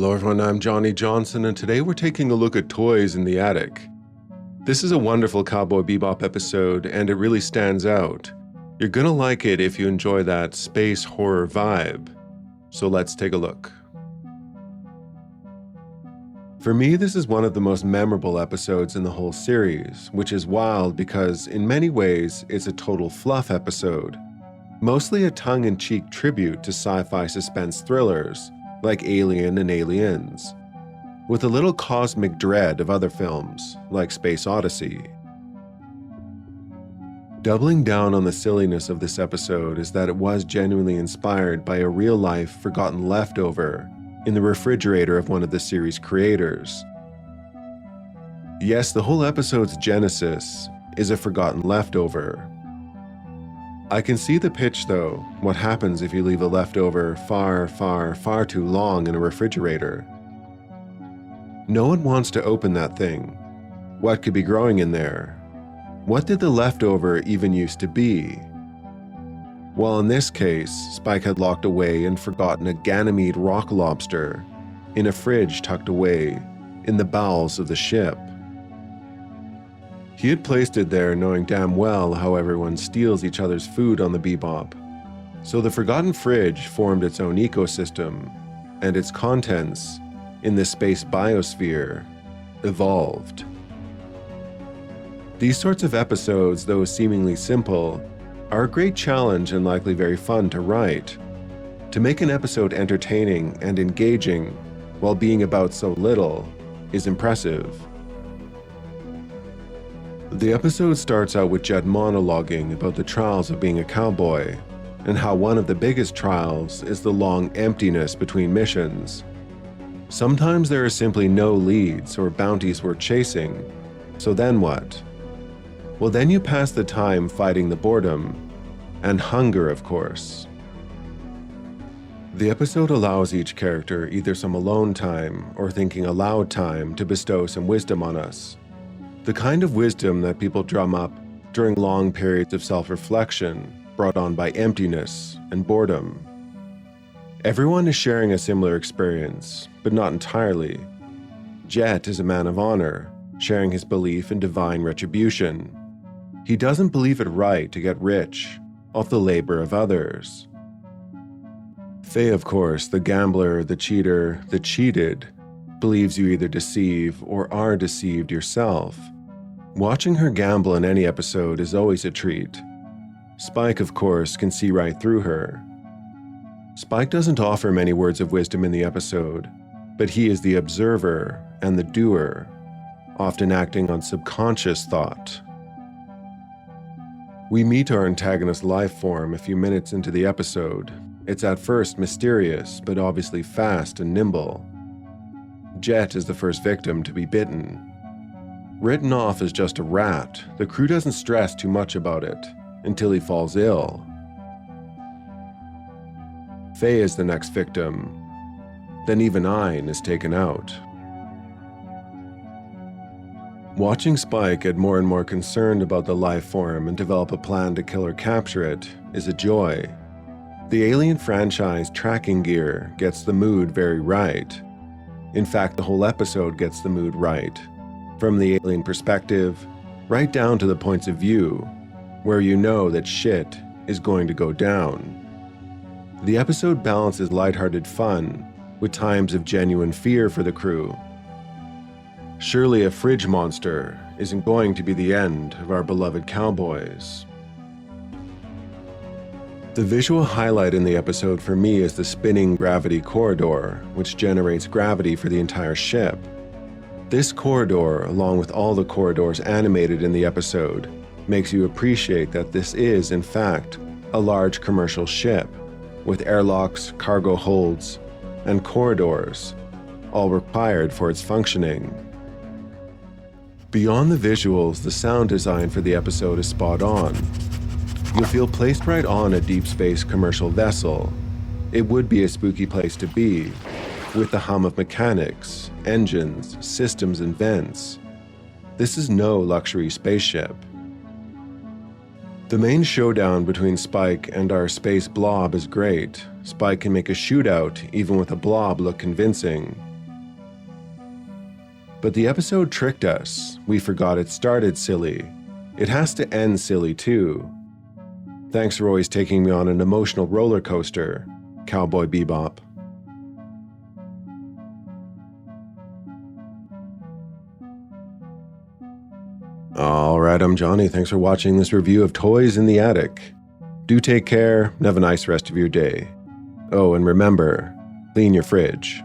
Hello everyone, I'm Johnny Johnson, and today we're taking a look at toys in the attic. This is a wonderful Cowboy Bebop episode, and it really stands out. You're gonna like it if you enjoy that space horror vibe. So let's take a look. For me, this is one of the most memorable episodes in the whole series, which is wild because in many ways it's a total fluff episode. Mostly a tongue-in-cheek tribute to sci-fi suspense thrillers, like Alien and Aliens, with a little cosmic dread of other films, like Space Odyssey. Doubling down on the silliness of this episode is that it was genuinely inspired by a real-life forgotten leftover in the refrigerator of one of the series' creators. Yes, the whole episode's genesis is a forgotten leftover. I can see the pitch though, what happens if you leave a leftover far too long in a refrigerator. No one wants to open that thing. What could be growing in there? What did the leftover even used to be? Well, in this case, Spike had locked away and forgotten a Ganymede rock lobster in a fridge tucked away in the bowels of the ship. He had placed it there knowing damn well how everyone steals each other's food on the Bebop. So the forgotten fridge formed its own ecosystem, and its contents, in the space biosphere, evolved. These sorts of episodes, though seemingly simple, are a great challenge and likely very fun to write. To make an episode entertaining and engaging while being about so little is impressive. The episode starts out with Jet monologuing about the trials of being a cowboy, and how one of the biggest trials is the long emptiness between missions. Sometimes there are simply no leads or bounties worth chasing, so then what? Well, then you pass the time fighting the boredom, and hunger, of course. The episode allows each character either some alone time or thinking aloud time to bestow some wisdom on us. The kind of wisdom that people drum up during long periods of self-reflection brought on by emptiness and boredom. Everyone is sharing a similar experience, but not entirely. Jet is a man of honor, sharing his belief in divine retribution. He doesn't believe it right to get rich off the labor of others. Faye, of course, the gambler, the cheater, the cheated, believes you either deceive or are deceived yourself. Watching her gamble in any episode is always a treat. Spike, of course, can see right through her. Spike doesn't offer many words of wisdom in the episode, but he is the observer and the doer, often acting on subconscious thought. We meet our antagonist life form a few minutes into the episode. It's at first mysterious, but obviously fast and nimble. Jet is the first victim to be bitten. Written off as just a rat, the crew doesn't stress too much about it until he falls ill. Faye is the next victim. Then even Ein is taken out. Watching Spike get more and more concerned about the life form and develop a plan to kill or capture it is a joy. The Alien franchise tracking gear gets the mood very right. In fact, the whole episode gets the mood right, from the alien perspective, right down to the points of view, where you know that shit is going to go down. The episode balances lighthearted fun with times of genuine fear for the crew. Surely a fridge monster isn't going to be the end of our beloved cowboys. The visual highlight in the episode for me is the spinning gravity corridor, which generates gravity for the entire ship. This corridor, along with all the corridors animated in the episode, makes you appreciate that this is, in fact, a large commercial ship, with airlocks, cargo holds, and corridors, all required for its functioning. Beyond the visuals, the sound design for the episode is spot on. You'll feel placed right on a deep space commercial vessel. It would be a spooky place to be, with the hum of mechanics, engines, systems, and vents. This is no luxury spaceship. The main showdown between Spike and our space blob is great. Spike can make a shootout even with a blob look convincing, But the episode tricked us. We forgot it started silly. It has to end silly too. Thanks for always taking me on an emotional roller coaster, Cowboy Bebop. Alright, I'm Johnny. Thanks for watching this review of Toys in the Attic. Do take care and have a nice rest of your day. Oh, and remember, clean your fridge.